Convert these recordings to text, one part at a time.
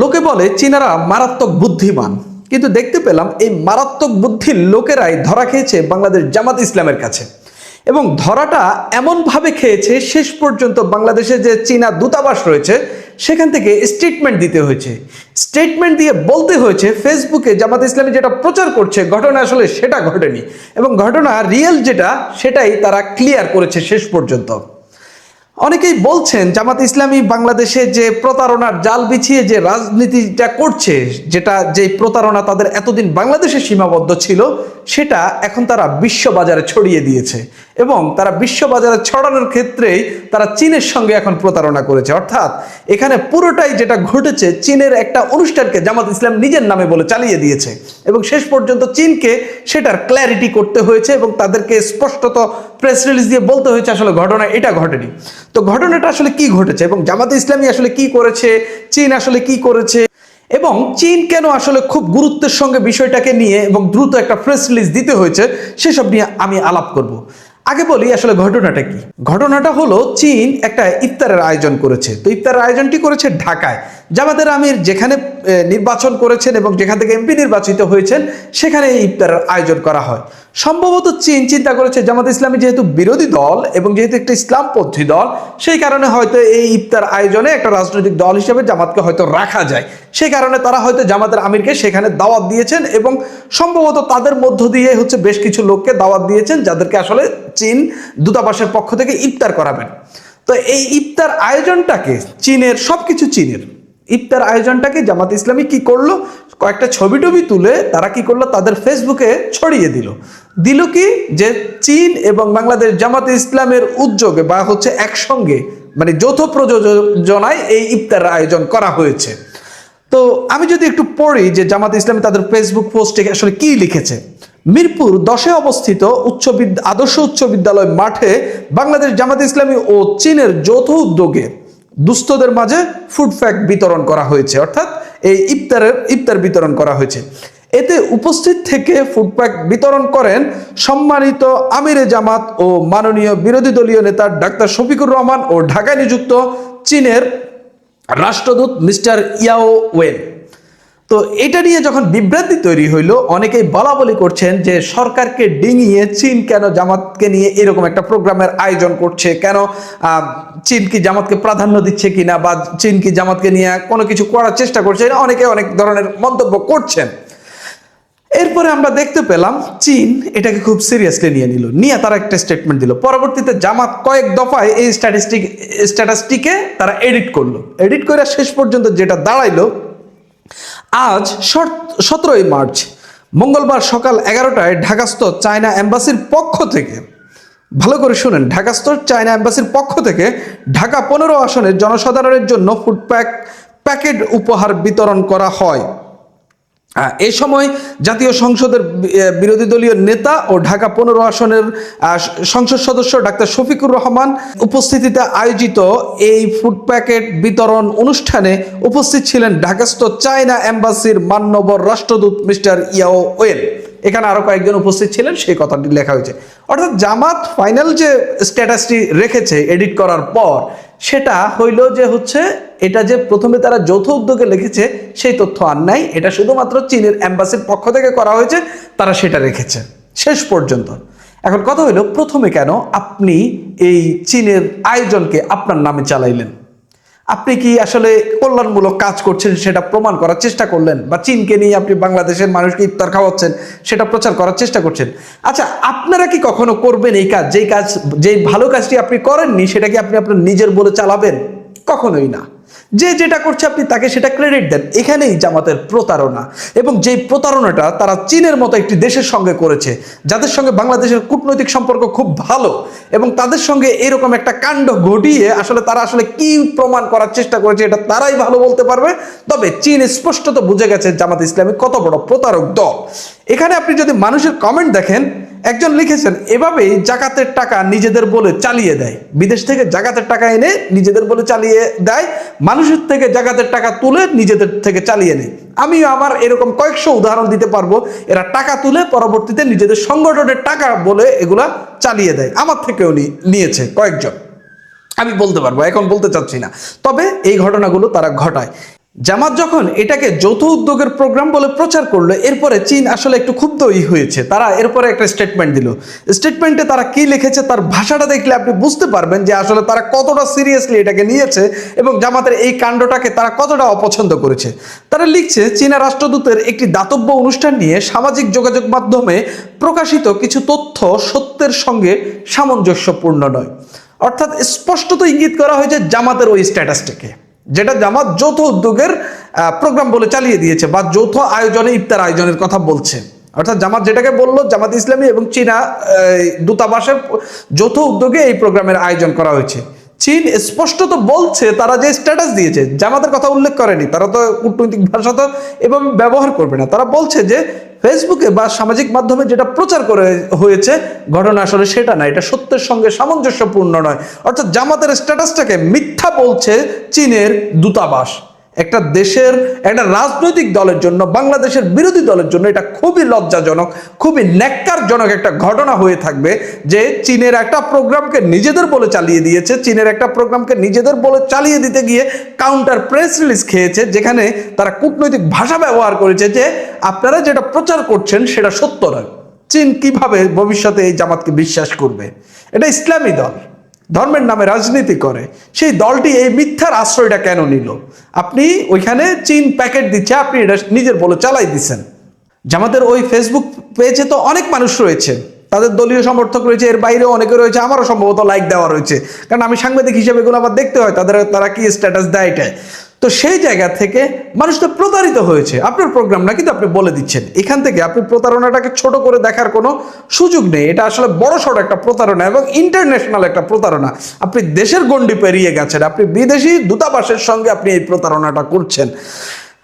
লোকে বলে চীনারা মারাত্মক বুদ্ধিমান, কিন্তু দেখতে পেলাম এই মারাত্মক বুদ্ধির লোকেরাই ধরা খেয়েছে বাংলাদেশ জামাত ইসলামের কাছে। এবং ধরাটা এমনভাবে খেয়েছে, শেষ পর্যন্ত বাংলাদেশে যে চীনা দূতাবাস রয়েছে সেখান থেকে স্টেটমেন্ট দিতে হয়েছে। স্টেটমেন্ট দিয়ে বলতে হয়েছে ফেসবুকে জামাত ইসলামী যেটা প্রচার করছে ঘটনা আসলে সেটা ঘটেনি, এবং ঘটনা রিয়েল যেটা সেটাই তারা ক্লিয়ার করেছে শেষ পর্যন্ত। অনেকেই বলছেন জামাত ইসলামী বাংলাদেশে যে প্রতারণার জাল বিছিয়ে যে রাজনীতিটা করছে, যে প্রতারণা তাদের এতদিন বাংলাদেশে সীমাবদ্ধ ছিল, সেটা এখন তারা বিশ্ববাজারে ছড়িয়ে দিয়েছে। এবং তারা বিশ্ববাজারে ছড়ানোর ক্ষেত্রেই তারা চীনের সঙ্গে এখন প্রতারণা করেছে। অর্থাৎ এখানে পুরোটাই যেটা ঘটেছে, চীনের একটা অনুষ্ঠানকে জামাত ইসলাম নিজের নামে বলে চালিয়ে দিয়েছে, এবং শেষ পর্যন্ত চীনকে সেটার ক্ল্যারিটি করতে হয়েছে এবং তাদেরকে স্পষ্টত প্রেস রিলিজ দিয়ে বলতে হয়েছে আসলে ঘটনা এটা ঘটেনি। তো ঘটনাটা আসলে কি ঘটেছে এবং জামাত ইসলামী আসলে কি করেছে, চীন আসলে কি করেছে, এবং চীন কেন আসলে খুব গুরুত্বের সঙ্গে বিষয়টাকে নিয়ে এবং দ্রুত একটা প্রেস রিলিজ দিতে হয়েছে, সেসব নিয়ে আমি আলাপ করব। আগে বলি আসলে ঘটনাটা কি। ঘটনাটা হলো চীন একটা ইফতারের আয়োজন করেছে। তো ইফতারের আয়োজনটি করেছে ঢাকায়। জামাতের আমির যেখানে নির্বাচন করেছেন এবং যেখান থেকে এমপি নির্বাচিত হয়েছেন সেখানে এই ইফতারের আয়োজন করা হয়। সম্ভবত চীন চিন্তা করেছে জামাত ইসলামী যেহেতু বিরোধী দল এবং যেহেতু একটা ইসলামপন্থী দল, সেই কারণে হয়তো এই ইফতার আয়োজনে একটা রাজনৈতিক দল হিসেবে জামাতকে হয়তো রাখা যায়। সেই কারণে তারা হয়তো জামাতের আমিরকে সেখানে দাওয়াত দিয়েছেন এবং সম্ভবত তাদের মধ্য দিয়ে বেশ কিছু লোককে দাওয়াত দিয়েছেন যাদেরকে আসলে চীন দূতাবাসের পক্ষ থেকে ইফতার করাবেন। তো এই ইফতার আয়োজনটাকে চীনের, সবকিছু চীনের, ইফতার আয়োজনটাকে জামাত ইসলামী কি করলো, কয়েকটা ছবি টবি তুলে তারা কি করলো তাদের ফেসবুকে ছড়িয়ে দিল কি যে চীন এবং বাংলাদেশ জামাত ইসলামের উদ্যোগে বা একসঙ্গে মানে যৌথ প্রযোজনায় এই ইফতার আয়োজন করা হয়েছে। তো আমি যদি একটু পড়ি যে জামাত ইসলামী তাদের ফেসবুক পোস্টে আসলে কি লিখেছে। মিরপুর 10-এ অবস্থিত আদর্শ উচ্চ বিদ্যালয় মাঠে বাংলাদেশ জামাত ইসলামী ও চীনের যৌথ উদ্যোগে দুস্থদের মাঝে ফুড প্যাক বিতরণ করা হয়েছে। অর্থাৎ এই ইফতার বিতরণ করা হয়েছে। এতে উপস্থিত থেকে ফুড প্যাক বিতরণ করেন সম্মানিত আমিরে জামাত ও মাননীয় বিরোধী দলীয় নেতা ডাক্তার শফিকুর রহমান ও ঢাকায় নিযুক্ত চীনের রাষ্ট্রদূত মিস্টার ইয়াও ওয়েন। তো এটা নিয়ে যখন বিভ্রান্তি তৈরি হইল, অনেকেই বলাবলি করছেন যে সরকারকে ডিঙিয়ে চীন কেন জামাতকে নিয়ে এরকম একটা প্রোগ্রামের আয়োজন করছে, কেন চীন কি জামাতকে প্রাধান্য দিচ্ছে কিনা, বা চীন কি জামাতকে নিয়ে কোনো কিছু করার চেষ্টা করছে, অনেকে অনেক ধরনের মন্তব্য করছেন। এরপরে আমরা দেখতে পেলাম চীন এটাকে খুব সিরিয়াসলি নিয়ে তারা একটা স্টেটমেন্ট দিল। পরবর্তীতে জামাত কয়েক দফায় এই স্ট্যাটাসটিকে তারা এডিট করে শেষ পর্যন্ত যেটা দাঁড়াইলো, আজ 17 মার্চ মঙ্গলবার সকাল 11টায় ঢাকাস্থ চায়না এম্বাসির পক্ষ থেকে, ভালো করে শুনেন, ঢাকাস্থ চায়না এম্বাসির পক্ষ থেকে ঢাকা 15 আসনের জনসাধারণের জন্য ফুড প্যাকেট উপহার বিতরণ করা হয়। এই সময় জাতীয় সংসদের বিরোধী দলীয় নেতা ও ঢাকা 15 আসনের সংসদ সদস্য ডাক্তার শফিকুর রহমান উপস্থিতিতে আয়োজিত এই ফুড প্যাকেট বিতরণ অনুষ্ঠানে উপস্থিত ছিলেন ঢাকাস্থ চায়না এম্বাসির মাননীয় রাষ্ট্রদূত মিস্টার ইয়াও ওয়েন। এখানে আরো কয়েকজন উপস্থিত ছিলেন, সেই কথাটি লেখা হয়েছে। অর্থাৎ জামাত ফাইনাল যে স্ট্যাটাসটি রেখেছে এডিট করার পর, সেটা হইল যে এটা যে প্রথমে তারা যৌথ উদ্যোগে লিখেছে সেই তথ্য আর নাই, এটা শুধুমাত্র চীনের এম্বাসির পক্ষ থেকে করা হয়েছে, তারা সেটা রেখেছে শেষ পর্যন্ত। এখন কথা হইল, প্রথমে কেন আপনি এই চীনের আয়োজনকে আপনার নামে চালাইলেন? আপনি কি আসলে কল্যাণমূলক কাজ করছেন সেটা প্রমাণ করার চেষ্টা করলেন, বা চীনকে নিয়ে আপনি বাংলাদেশের মানুষকে ইফতার খাওয়াচ্ছেন সেটা প্রচার করার চেষ্টা করছেন? আচ্ছা, আপনারা কি কখনো করবেন এই কাজ, যেই ভালো কাজটি আপনি করেননি সেটা কি আপনি আপনার নিজের বলে চালাবেন? কখনোই না। যে যেটা করছে আপনি তাকে সেটা ক্রেডিট দেন। এখানেই জামাতের প্রতারণা, এবং যেই প্রতারণাটা তারা চীনের মতো একটি দেশের সঙ্গে করেছে, যাদের সঙ্গে বাংলাদেশের কূটনৈতিক সম্পর্ক খুব ভালো, এবং তাদের সঙ্গে এরকম একটা কাণ্ড ঘটিয়ে তারা কি প্রমাণ করার চেষ্টা করেছে এটা তারাই ভালো বলতে পারবে। তবে চীন স্পষ্টত বুঝে গেছে জামাত ইসলামী কত বড় প্রতারক দল। এখানে আপনি যদি মানুষের কমেন্ট দেখেন, একজন লিখেছেন এভাবেই জাকাতের টাকা নিজেদের বলে চালিয়ে দেয়, বিদেশ থেকে জাকাতের টাকা এনে নিজেদের বলে চালিয়ে দেয়, মানুষের থেকে জাকাতের টাকা তুলে নিজেদের থেকে চালিয়ে নেয়। আমি আমার এরকম কয়েকশো উদাহরণ দিতে পারবো। এরা টাকা তুলে পরবর্তীতে নিজেদের সংগঠনের টাকা বলে এগুলা চালিয়ে দেয়। আমার থেকেও নিয়েছে কয়েকজন, আমি বলতে পারবো, এখন বলতে চাচ্ছি না। তবে এই ঘটনাগুলো তারা ঘটায়। জামাত যখন এটাকে যৌথ উদ্যোগের প্রোগ্রাম বলে প্রচার করলো, এরপরে চীন আসলে একটু ক্ষুব্ধই হয়েছে। তারা এরপরে একটা স্টেটমেন্ট দিল। স্টেটমেন্টে তারা কি লিখেছে, তার ভাষাটা দেখলে আপনি বুঝতে পারবেন যে আসলে তারা কতটা সিরিয়াসলি এটাকে নিয়েছে এবং জামাতের এই কাণ্ডটাকে তারা কতটা অপছন্দ করেছে। তারা লিখছে, চীনা রাষ্ট্রদূতের একটি দাতব্য অনুষ্ঠান নিয়ে সামাজিক যোগাযোগ মাধ্যমে প্রকাশিত কিছু তথ্য সত্যের সঙ্গে সামঞ্জস্যপূর্ণ নয়। অর্থাৎ স্পষ্টত ইঙ্গিত করা হয়েছে জামাতের ওই স্ট্যাটাসটাকে, যেটা জামাত যৌথ উদ্যোগের প্রোগ্রাম বলে চালিয়ে দিয়েছে বা যৌথ আয়োজনে ইফতার আয়োজনের কথা বলছে। অর্থাৎ জামাত যেটাকে বললো, জামাত ইসলামী এবং চীনা দূতাবাসের যৌথ উদ্যোগে এই প্রোগ্রামের আয়োজন করা হয়েছে। চীন স্পষ্টত বলছে, তারা যে স্ট্যাটাস দিয়েছে জামাতের কথা উল্লেখ করেনি, তারা তো কূটনৈতিক ভাষা তো এবং ব্যবহার করবে না। তারা বলছে যে ফেসবুকে বা সামাজিক মাধ্যমে যেটা প্রচার করে হয়েছে ঘটনা আসলে সেটা না, এটা সত্যের সঙ্গে সামঞ্জস্যপূর্ণ নয়। অর্থাৎ জামাতের স্ট্যাটাসটাকে মিথ্যা বলছে চীনের দূতাবাস। একটা দেশের, একটা রাজনৈতিক দলের জন্য, বাংলাদেশের বিরোধী দলের জন্য এটা খুবই লজ্জাজনক, খুবই ন্যাক্কারজনক একটা ঘটনা হয়ে থাকবে যে চীনের একটা প্রোগ্রামকে নিজেদের বলে চালিয়ে দিয়েছে, চীনের একটা প্রোগ্রামকে নিজেদের বলে চালিয়ে দিতে গিয়ে কাউন্টার প্রেস রিলিজ খেয়েছে, যেখানে তারা কূটনৈতিক ভাষা ব্যবহার করেছে যে আপনারা যেটা প্রচার করছেন সেটা সত্য নয়। চীন কিভাবে ভবিষ্যতে এই জামাতকে বিশ্বাস করবে? এটা ইসলামী দল, ধর্মের নামে রাজনীতি করে, সেই দলটি এই মিথ্যার আশ্রয়টা কেন নিল? আপনি ওইখানে চীন প্যাকেট দিচ্ছে, আপনি এটা নিজের বলে চালাই দিচ্ছেন। জামাতের ওই ফেসবুক পেজে তো অনেক মানুষ রয়েছে, তাদের দলীয় সমর্থক রয়েছে, এর বাইরেও অনেকে রয়েছে, আমারও সম্ভবত লাইক দেওয়া রয়েছে, কারণ আমি সাংবাদিক হিসেবে এগুলো আবার দেখতে হয় তারা কি স্ট্যাটাস দেয় এটাই। তো সেই জায়গা থেকে মানুষ তো প্রতারিত হয়েছে। আপনার প্রোগ্রাম না, কিন্তু আপনি বলে দিচ্ছেন। এখান থেকে আপনি প্রতারণাটাকে ছোট করে দেখার কোনো সুযোগ নেই। এটা আসলে বড় সড় একটা প্রতারণা এবং ইন্টারন্যাশনাল একটা প্রতারণা। আপনি দেশের গণ্ডি পেরিয়ে গেছেন, আপনি বিদেশি দূতাবাসের সঙ্গে আপনি এই প্রতারণাটা করছেন।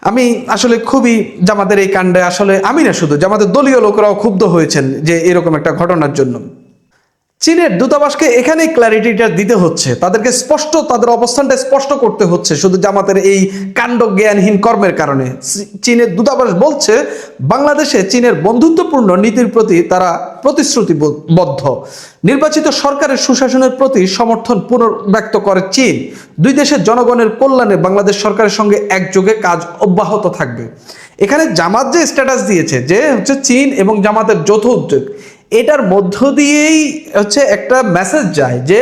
আমি আসলে খুবই জামাতের এই কাণ্ডে, আসলে আমি না, শুধু জামাতের দলীয় লোকরাও ক্ষুব্ধ হয়েছেন যে এরকম একটা ঘটনার জন্য। চীনের দূতাবাসকে এখানেই ক্ল্যারিটিটা দিতে হচ্ছে, তাদেরকে স্পষ্ট, তাদের অবস্থানটা স্পষ্ট করতে হচ্ছে শুধু জামাতের এই কাণ্ড জ্ঞানহীন কর্মের কারণে। চীনের দূতাবাস বলছে বাংলাদেশে চীনের বন্ধুত্বপূর্ণ নীতির প্রতি তারা প্রতিশ্রুতিবদ্ধ। নির্বাচিত সরকারের সুশাসনের প্রতি সমর্থন পুনর্ব্যক্ত করে চীন। দুই দেশের জনগণের কল্যাণে বাংলাদেশ সরকারের সঙ্গে একযোগে কাজ অব্যাহত থাকবে। এখানে জামাত যে স্ট্যাটাস দিয়েছে যে হচ্ছে চীন এবং জামাতের যৌথ উদ্যোগ, এটার মধ্য দিয়েই হচ্ছে একটা মেসেজ যায় যে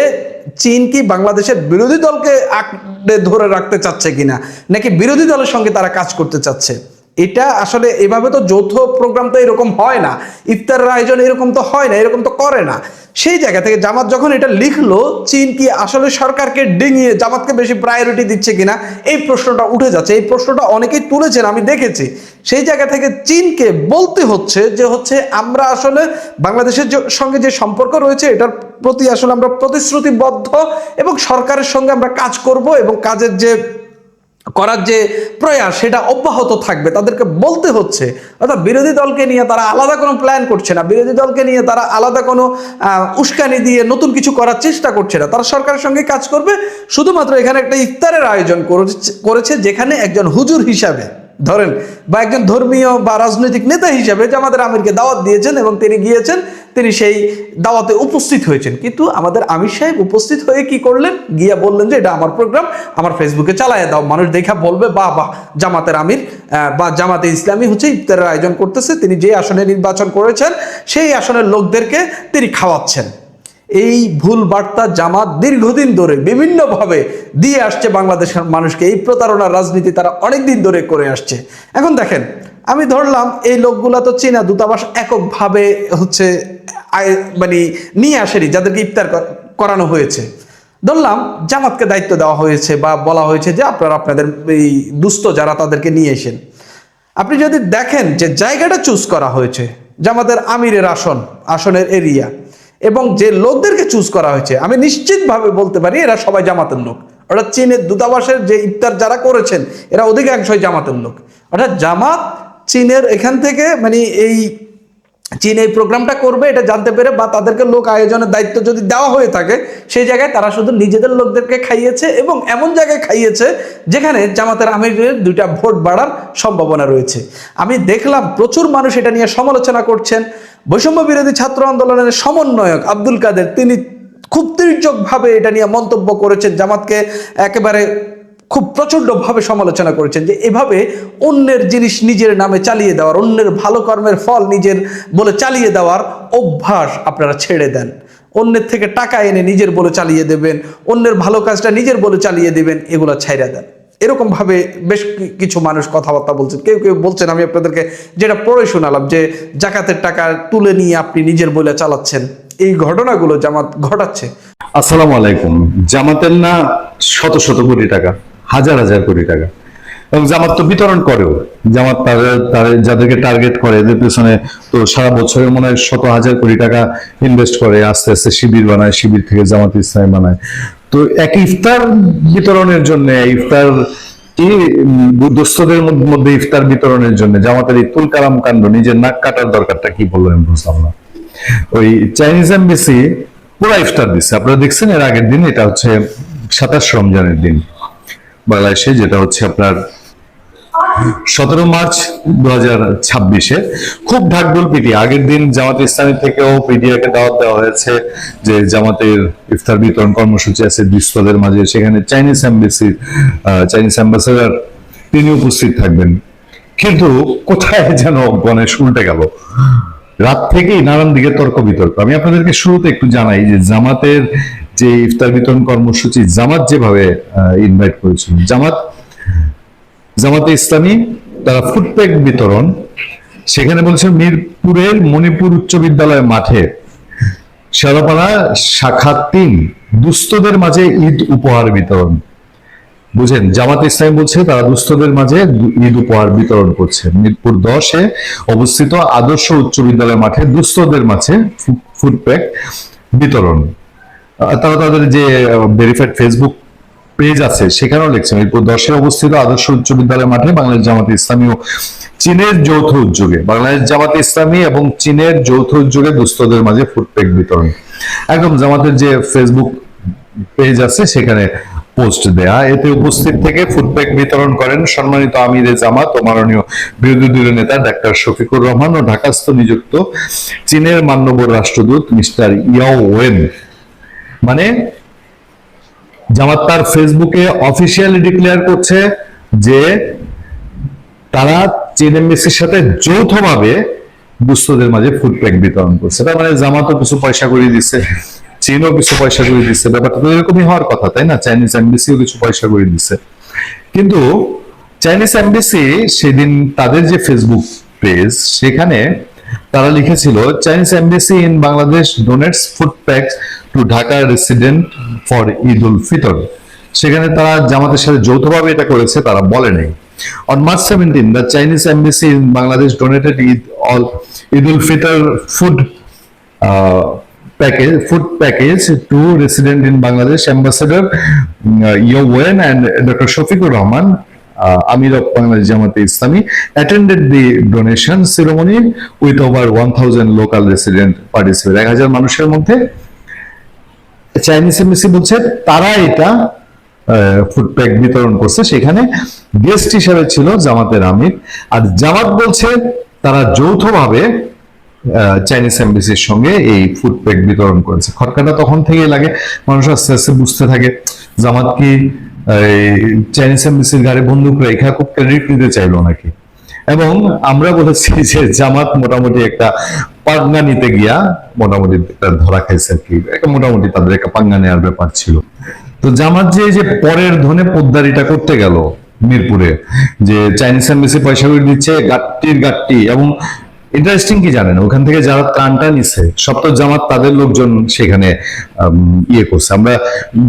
চীন কি বাংলাদেশের বিরোধী দলকে আঁকড়ে ধরে রাখতে চাচ্ছে কিনা, নাকি বিরোধী দলের সঙ্গে তারা কাজ করতে চাচ্ছে। এটা আসলে এভাবে তো যৌথ প্রোগ্রাম তো এরকম হয় না, ইফতারের আয়োজন এরকম তো হয় না, এরকম তো করে না। সেই জায়গা থেকে জামাত যখন এটা লিখলো, চীন কি আসলে সরকারকে ডিঙিয়ে জামাতকে বেশি প্রায়োরিটি দিচ্ছে কিনা এই প্রশ্নটা উঠে যাচ্ছে। এই প্রশ্নটা অনেকেই তুলেছেন, আমি দেখেছি। সেই জায়গা থেকে চীনকে বলতে হচ্ছে যে হচ্ছে আমরা আসলে বাংলাদেশের সঙ্গে যে সম্পর্ক রয়েছে এটার প্রতি আসলে আমরা প্রতিশ্রুতিবদ্ধ এবং সরকারের সঙ্গে আমরা কাজ করব এবং কাজের যে করার যে প্রয়াস সেটা অব্যাহত থাকবে, তাদেরকে বলতে হচ্ছে। অর্থাৎ বিরোধী দলকে নিয়ে তারা আলাদা কোনো প্ল্যান করছে না, বিরোধী দলকে নিয়ে তারা আলাদা কোনো উস্কানি দিয়ে নতুন কিছু করার চেষ্টা করছে না, তারা সরকারের সঙ্গে কাজ করবে। শুধুমাত্র এখানে একটা ইফতারের আয়োজন করেছে, যেখানে একজন হুজুর হিসাবে ধরেন বা একজন ধর্মীয় বা রাজনৈতিক নেতা হিসাবে জামাতের আমিরকে দাওয়াত দিয়েছেন এবং তিনি গিয়েছেন, তিনি সেই দাওয়াতে উপস্থিত হয়েছেন। কিন্তু আমাদের আমির সাহেব উপস্থিত হয়ে কি করলেন, গিয়া বললেন যে এটা আমার প্রোগ্রাম, আমার ফেসবুকে চালায় দাও, মানুষ দেখা বলবে বাহ বাহ জামাতের আমির বা জামাতে ইসলামী হচ্ছে ইফতারের আয়োজন করতেছে, তিনি যে আসনে নির্বাচন করেছেন সেই আসনের লোকদেরকে তিনি খাওয়াচ্ছেন। এই ভুল বার্তা জামাত দীর্ঘদিন ধরে বিভিন্নভাবে দিয়ে আসছে বাংলাদেশের মানুষকে। এই প্রতারণার রাজনীতি তারা অনেকদিন ধরে করে আসছে। এখন দেখেন, আমি ধরলাম এই লোকগুলা তো চীনা দূতাবাস এককভাবে হচ্ছে মানে নিয়ে আসেনি, যাদেরকে ইফতার করানো হয়েছে। ধরলাম জামাতকে দায়িত্ব দেওয়া হয়েছে বা বলা হয়েছে যে আপনারা আপনাদের এই দুস্থ যারা তাদেরকে নিয়ে এসেন। আপনি যদি দেখেন যে জায়গাটা চুজ করা হয়েছে জামাতের আমিরের আসনের এরিয়া এবং যে লোকদেরকে চুজ করা হয়েছে, আমি নিশ্চিতভাবে বলতে পারি এরা সবাই জামাতের লোক। অর্থাৎ চীনের দূতাবাসের যে ইফতার যারা করেছেন এরা অধিকাংশই জামাতের লোক। অর্থাৎ জামাত চীনের এখান থেকে মানে এই চীন এই প্রোগ্রামটা করবে এটা জানতে পেরে বা তাদেরকে লোক আয়োজনের দায়িত্ব যদি দেওয়া হয়ে থাকে, সেই জায়গায় তারা শুধু নিজেদের লোকদেরকে খাইয়েছে এবং এমন জায়গায় খাইয়েছে যেখানে জামাতের আমিরের 2টা ভোট বাড়ার সম্ভাবনা রয়েছে। আমি দেখলাম প্রচুর মানুষ এটা নিয়ে সমালোচনা করছেন। বৈষম্য বিরোধী ছাত্র আন্দোলনের সমন্বয়ক আব্দুল কাদের তিনি খুব তীর্যকভাবে এটা নিয়ে মন্তব্য করেছেন, জামাতকে একেবারে খুব প্রচণ্ডভাবে সমালোচনা করেছেন যে এভাবে অন্যের জিনিস নিজের নামে চালিয়ে দেওয়ার, অন্যের ভালো কর্মের ফল নিজের বলে চালিয়ে দেওয়ার অভ্যাস আপনারা ছেড়ে দেন। অন্যের থেকে টাকা এনে নিজের বলে চালিয়ে দেবেন, অন্যের ভালো কাজটা নিজের বলে চালিয়ে দেবেন, এগুলো ছাইড়া দেন। এরকম ভাবে বেশ কিছু মানুষ কথাবার্তা বলছেন। কেউ কেউ বলছেন, আমি আপনাদেরকে যেটা পড়ে শোনালাম, যে জাকাতের টাকা তুলে নিয়ে আপনি নিজের বলে চালাচ্ছেন। এই ঘটনাগুলো জামাত ঘটাচ্ছে। আসসালামু আলাইকুম। জামাতের না শত শত কোটি টাকা, হাজার হাজার কোটি টাকা, এবং জামাত তো বিতরণ করেও। জামাত যাদেরকে টার্গেট করে এদের পেছনে তো সারা বছরে মনে হয় শত হাজার কোটি টাকা ইনভেস্ট করে, আস্তে আস্তে শিবির বানায়, শিবির থেকে জামাত ইসলামী বানায়। তো এক ইফতার বিতরণের জন্য, ইফতার কি দুস্থদের মধ্যে ইফতার বিতরণের জন্য জামাতের এই তুল কালাম কাণ্ড, নিজের নাক কাটার দরকারটা কি বললেন বুঝলাম না। ওই চাইনিজ এমবেসি পুরা ইফতার দিচ্ছে, আপনারা দেখছেন এর আগের দিন, এটা হচ্ছে 27 রমজানের দিন বাংলাদেশে, যেটা হচ্ছে আপনার 17 মার্চ 2026-এ। খুব ঢাকঢোল পিটি আগের দিন জামাত ইসলামী থেকেও পিডিআকে দাওয়াত দেওয়া হয়েছে যে জামাতের ইফতার বিতরণ কর্মসূচি আছে দুস্থদের মাঝে, সেখানে চাইনিজ অ্যাম্বাসেডর তিনি উপস্থিত থাকবেন। কিন্তু কোথায় যেন গণেশ উল্টে গেল, রাত থেকেই নানান দিকে তর্ক বিতর্ক। আমি আপনাদেরকে শুরুতে একটু জানাই যে জামাতের যে ইফতার বিতরণ কর্মসূচি জামাত যেভাবে ইনভাইট করেছিল, জামাতে ইসলামী তারা ফুডপ্যাক বিতরণ, সেখানে বলছে মিরপুরের মণিপুর উচ্চ বিদ্যালয় মাঠে শেরপাড়া শাখা 3 দুস্থদের মাঝে ঈদ উপহার বিতরণ। বুঝেন, জামাত ইসলামী বলছে তারা দুস্থদের মাঝে ঈদ উপহার বিতরণ করছে। মিরপুর 10-এ অবস্থিত আদর্শ উচ্চ বিদ্যালয় মাঠে দুস্থদের মাঝে ফুডপ্যাক বিতরণ। তারা তাদের যে ভেরিফাইড ফেসবুক পেজ আছে সেখানেও লিখছে, মিরপুর 10-এ অবস্থিত আদর্শ উচ্চ বিদ্যালয় মাঠে বাংলাদেশ জামাতে ইসলামী ও চীনের যৌথ উদ্যোগে, বাংলাদেশ জামাতে ইসলামী এবং চীনের যৌথ উদ্যোগে দুস্থদের মাঝে ফুডপ্যাক বিতরণ। একদম জামাতের যে ফেসবুক পেজ আছে সেখানে পোস্ট দেয়া। এতে উপস্থিত থেকে ফুডপ্যাক বিতরণ করেন সম্মানিত আমিরে জামাত ও মাননীয় বিরোধী দলীয় নেতা ডাক্তার শফিকুর রহমান ও ঢাকাস্থ নিযুক্ত চীনের মাননীয় রাষ্ট্রদূত মিস্টার ইয়াও ওয়েন। মানে জামাত তার ফেসবুকে অফিসিয়ালি ডিক্লেয়ার করছে যে তারা চীন এমবেসির সাথে যৌথভাবে দুস্থদের মাঝে ফুডপ্যাক বিতরণ করছে। তার মানে জামাতও কিছু পয়সা করে দিচ্ছে, চীনও কিছু পয়সা করে দিচ্ছে। ব্যাপারটা তো এরকমই হওয়ার কথা, তাই না? চাইনিজ এমবেসিও কিছু পয়সা করে দিচ্ছে। কিন্তু চাইনিজ এমবেসি সেদিন তাদের যে ফেসবুক পেজ, সেখানে তারা লিখেছিল, Chinese embassy in Bangladesh donates food packs to Dhaka resident for Eid ul Fitr. সেখানে তারা জামাতের সাথে যৌথভাবে এটা করেছে, তারা বলে নেই। On March 17, the Chinese embassy in Bangladesh donated Eid ul Fitr food package to resident in Bangladesh Ambassador Yeo Wen and Dr. Shafiqur Rahman, Amir of Bangladesh Jamaat Islami, attended the donation ceremony with over 1000 local resident participants. 1000 মানুষের মধ্যে Chinese embassy বলছে তারা এটা food pack বিতরণ করছে। সেখানে guest হিসেবে ছিল জামাতের আমির। আর জামাত বলছে তারা যৌথভাবে চাইনিজ এমবেসির সঙ্গে এই ফুডপ্যাক বিতরণ করেছে। খটকাটা তখন থেকেই লাগে, মানুষ আস্তে আস্তে বুঝতে থাকে জামাত কি চাইনিজ এমবেসির গাড়ি বন্দুক রেখা খুব ক্রেডিট নিতে চাইলো নাকি। এবং আমরা বলেছি যে জামাত মোটামুটি একটা পাঙ্গা নিতে গিয়া মোটামুটি ধরা খাইছে আর কি, মোটামুটি তাদের একটা পাঙ্গা নেওয়ার ব্যাপার ছিল। তো জামাত যে পরের ধনে পোদ্দারিটা করতে গেল মিরপুরে, যে চাইনিজ এমবেসি পয়সা করে দিচ্ছে গাট্টি। এবং ইন্টারেস্টিং কি জানেন, ওখান থেকে যারা ত্রাণটা নিচ্ছে সব তো জামাত তাদের লোকজন সেখানে ইয়ে করছে। আমরা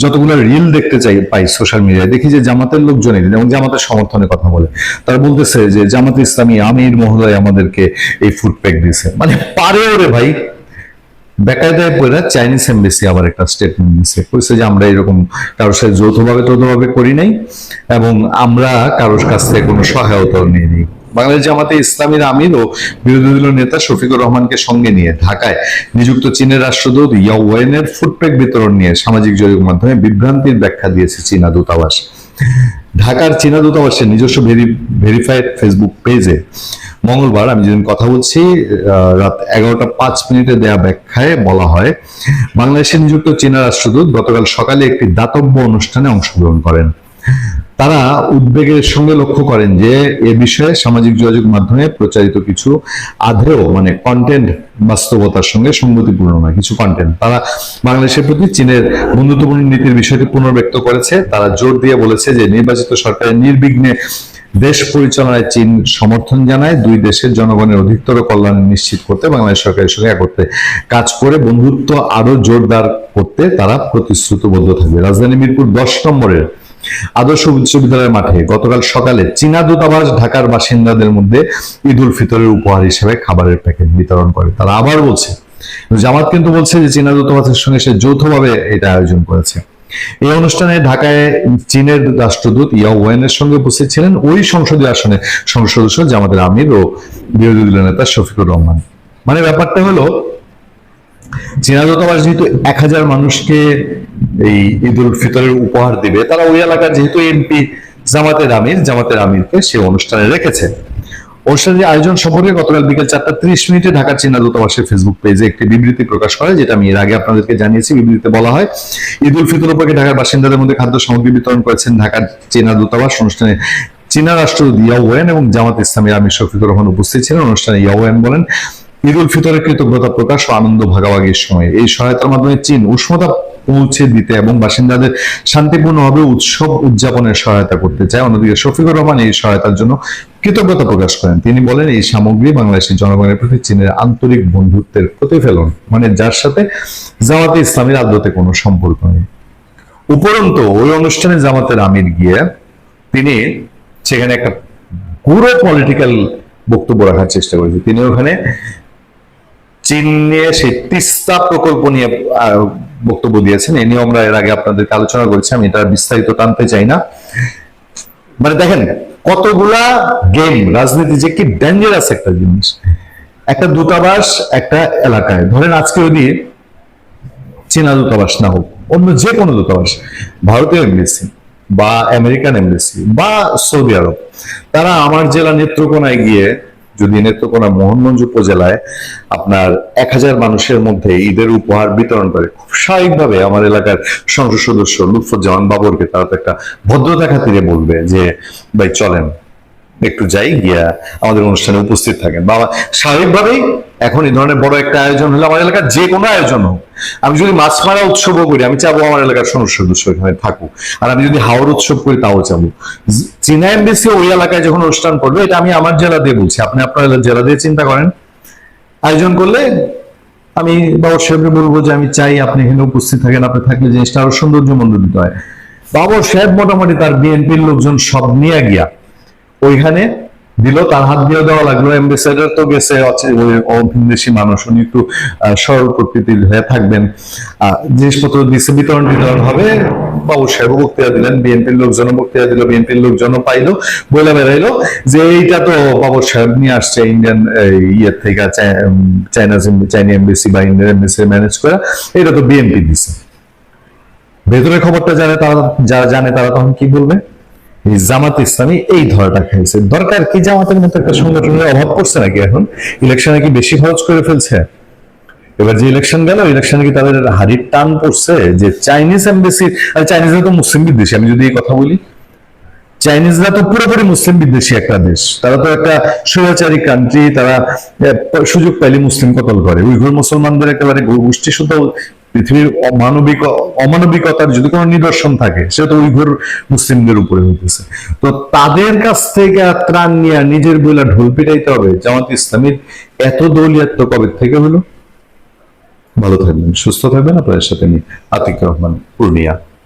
যতগুলো রিল দেখতে পাই সোশ্যাল মিডিয়ায়, দেখি যে জামাতের লোকজনই এবং জামাতের সমর্থনে কথা বলে। তারা বলতেছে যে জামাত ইসলামী আমির মহোদয় আমাদেরকে এই ফুডপ্যাক দিছে। মানে পারে ওরে ভাই, বেকায়দায় পড়ে চাইনিজ এমবেসি আবার একটা স্টেটমেন্ট দিচ্ছে, বলছে যে আমরা এরকম কারোর সাথে যৌথভাবে করি নাই এবং আমরা কারোর কাছ থেকে কোনো সহায়তাও নিইনি। বাংলাদেশ জামাতে ইসলামীর আমির ও বিরোধী দলীয় নেতা শফিকুর রহমানকে সঙ্গে নিয়ে ঢাকায় নিযুক্ত চীনের রাষ্ট্রদূত ইয়াও ওয়েনের ফুডপ্যাক বিতরণ নিয়ে সামাজিক যোগাযোগ মাধ্যমে বিভ্রান্তির ব্যাখ্যা দিয়েছে চীনা দূতাবাস। ঢাকার চীনা দূতাবাসের নিজস্ব ভেরিফাইড ফেসবুক পেজে মঙ্গলবার, আমি যেদিন কথা বলছি রাত 11:05 দেয়া ব্যাখ্যায় বলা হয়, বাংলাদেশে নিযুক্ত চীনা রাষ্ট্রদূত গতকাল সকালে একটি দাতব্য অনুষ্ঠানে অংশগ্রহণ করেন। তারা উদ্বেগের সঙ্গে লক্ষ্য করেন যে এ বিষয়ে সামাজিক যোগাযোগ মাধ্যমে প্রচারিত কিছু আধেও মানে কন্টেন্ট বাস্তবতার সঙ্গে সঙ্গতিপূর্ণ নয়। কিছু কন্টেন্ট তারা বাংলাদেশের প্রতি চীনের বন্ধুত্বপূর্ণ নীতির বিষয়টি পুনর্ব্যক্ত করেছে। তারা জোর দিয়ে বলেছে যে নির্বাচিত সরকারের নির্বিঘ্নে দেশ পরিচালনায় চীন সমর্থন জানায়, দুই দেশের জনগণের অধিকতর কল্যাণ নিশ্চিত করতে বাংলাদেশ সরকারের সঙ্গে একত্রে কাজ করে বন্ধুত্ব আরো জোরদার করতে তারা প্রতিশ্রুতিবদ্ধ থাকবে। রাজধানী মিরপুর 10 নম্বরের আদর্শ উচ্চ বিদ্যালয়ের মাঠে গতকাল সকালে চীনা দূতাবাস ঢাকার বাসিন্দাদের মধ্যে ঈদ উল ফিতরের উপহার হিসেবে খাবারের প্যাকেট বিতরণ করে। তারা আবার বলছে, জামাত কিন্তু বলছে যে চীনা দূতাবাসের সঙ্গে সে যৌথভাবে এটা আয়োজন করেছে। এই অনুষ্ঠানে ঢাকায় চীনের রাষ্ট্রদূত ইয়া ওয়েনের সঙ্গে উপস্থিত ছিলেন ওই সংসদীয় আসনে সংসদ সদস্য জামাতের আমির ও বিরোধী দলীয় নেতা শফিকুর রহমান। মানে ব্যাপারটা হলো, চীনা দূতাবাস যেহেতু 1000 মানুষকে এই ঈদ উল ফিতরের উপহার দিবে, তারা ওই এলাকার যেহেতু এমপি জামাতের আমিরকে সে অনুষ্ঠানে রেখেছে। অনুষ্ঠানের আয়োজন সম্পর্কে গতকাল বিকেল 4:30 ঢাকার চীনা দূতাবাসের ফেসবুক পেজে একটি বিবৃতি প্রকাশ করে, যেটা আমি এর আগে আপনাদেরকে জানিয়েছি। বিবৃতিতে বলা হয়, ঈদ উল ফিতর উপলক্ষে ঢাকার বাসিন্দাদের মধ্যে খাদ্য সামগ্রী বিতরণ করেছেন ঢাকার চীনা দূতাবাস। অনুষ্ঠানে চীনা রাষ্ট্রদূত ইয়া ওয়েন এবং জামাত ইসলামীর আমির শফিকুর রহমান উপস্থিত ছিলেন। অনুষ্ঠানে ইয়া ওয়েন বলেন, ঈদ উল ফিতরের কৃতজ্ঞতা প্রকাশ ও আনন্দ ভাগাভাগির সময় এই সহায়তার মাধ্যমে চীন উষ্ণতা পৌঁছে দিতে এবং বাসিন্দাদের শান্তিপূর্ণভাবে উৎসব উদযাপনের সহায়তা করতে চায়। অন্যদিকে শফিকুর রহমান এই সহায়তার জন্য কৃতজ্ঞতা প্রকাশ করেন। তিনি বলেন, এই সামগ্রী বাংলাদেশের জনগণের প্রতি চীনের আন্তরিক বন্ধুত্বের প্রতিফলন, মানে যার সাথে জামাতে ইসলামীর আদতে কোনো সম্পর্ক নেই। উপরন্তু ওই অনুষ্ঠানে জামাতের আমির গিয়ে তিনি সেখানে একটা পুরো পলিটিক্যাল বক্তব্য রাখার চেষ্টা করেছে। তিনি ওখানে চীন নিয়ে সেই তিস্তা প্রকল্প নিয়ে বক্তব্য দিয়েছেন। এ নিয়ে আমরা এর আগে আপনাদেরকে আলোচনা করেছি, আমি এটা বিস্তারিত টানতে চাই না। মানে দেখেন কতগুলা গেম, রাজনীতি যে কি ডেঞ্জারাস একটা জিনিস। একটা দূতাবাস একটা এলাকায়, ধরেন আজকে যদি চীনা দূতাবাস না হোক, অন্য যে কোনো দূতাবাস, ভারতীয় এমবেসি বা আমেরিকান এমবেসি বা সৌদি আরব, তারা আমার জেলা নেত্রকোনায় গিয়ে যদি নেত্রকোনা মোহনগঞ্জ উপজেলায় আপনার 1000 মানুষের মধ্যে ঈদের উপহার বিতরণ করে, খুব স্বাভাবিকভাবে আমার এলাকার সংসদ সদস্য লুৎফুজ্জামান বাবরকে তারা তো একটা ভদ্রতা খাতিরে বলবে যে ভাই চলেন একটু যাই, গিয়া আমাদের অনুষ্ঠানে উপস্থিত থাকেন। বা স্বাভাবিকভাবেই এখন এই ধরনের বড় একটা আয়োজন হলে, আমার এলাকার যে কোনো আয়োজন হোক, আমি যদি মাছ মারা উৎসবও করি, আমি চাবো আমার এলাকার সংসদ সদস্য এখানে থাকুক। আর আমি যদি হাওড় উৎসব করি তাও চাবো। চীনা এমবেসি ওই এলাকায় যখন অনুষ্ঠান করবে, এটা আমি আমার জেলা দিয়ে বলছি, আপনি আপনার জেলা দিয়ে চিন্তা করেন। আয়োজন করলে আমি বাবর সাহেবকে বলবো যে আমি চাই আপনি এখানে উপস্থিত থাকেন, আপনি থাকলে জিনিসটা আরো সৌন্দর্যমণ্ডিত হয়। বাবর সাহেব মোটামুটি তার বিএনপির লোকজন সব নিয়ে গিয়া ওইখানে দিল, তার হাত দিয়ে দেওয়া লাগলো। অ্যাম্বাসেডর তো গেছে ভিনদেশী মানুষ, উনি একটু সরল প্রকৃতির হয়ে থাকবেন। জিনিসপত্র দিচ্ছে, বিতরণ হবে। বাবু সাহেব বক্তৃতা দিলেন, বিএনপির লোকজনও বক্তৃতা দিল, বিএনপির লোকজনও পাইলো, বলে বেড়াইলো যে এইটা তো বাবর সাহেব নিয়ে আসছে ইন্ডিয়ান ইয়ের থেকে, চাইনা এমবেসি বা ইন্ডিয়ান এমবেসি ম্যানেজ করা, এটা তো বিএনপি দিচ্ছে। ভেতরের খবরটা জানে তারা, যারা জানে তারা তখন কি বলবে, জামাত ইসলামী এই ধরাটা খেয়েছে। দরকার কি জামাতের মতো একটা সংগঠনের অভাব পড়ছে নাকি? এখন ইলেকশনে কি বেশি খরচ করে ফেলছে? এবার যে ইলেকশন গেল, ইলেকশনে কি তাদের হাড়ির টান পড়ছে যে চাইনিজ এমবেসি, আর চাইনিজরা তো মুসলিম বিদ্বেষী। আমি যদি এই কথা বলি, চাইনিজরা তো পুরোপুরি মুসলিম বিদ্বেষী একটা দেশ, তারা তো একটা স্বৈরাচারী কান্ট্রি, তারা সুযোগ পাইলে মুসলিম কতল করে। উইঘুর মুসলমানদের একেবারে গোষ্ঠী শুদ্ধ পৃথিবীর অমানবিকতার যদি কোনো নিদর্শন থাকে, সেটা তো উইঘুর মুসলিমদের উপরে হইতেছে। তো তাদের কাছ থেকে ত্রাণ নিয়ে নিজের বইলা ঢোল পিটাইতে হবে। জামাত ইসলামীর এত দৌলিয়াত কবে থেকে হলো? ভালো থাকবেন, সুস্থ থাকবেন। আপনাদের সাথে আতিক রহমান, পূর্ণিয়া।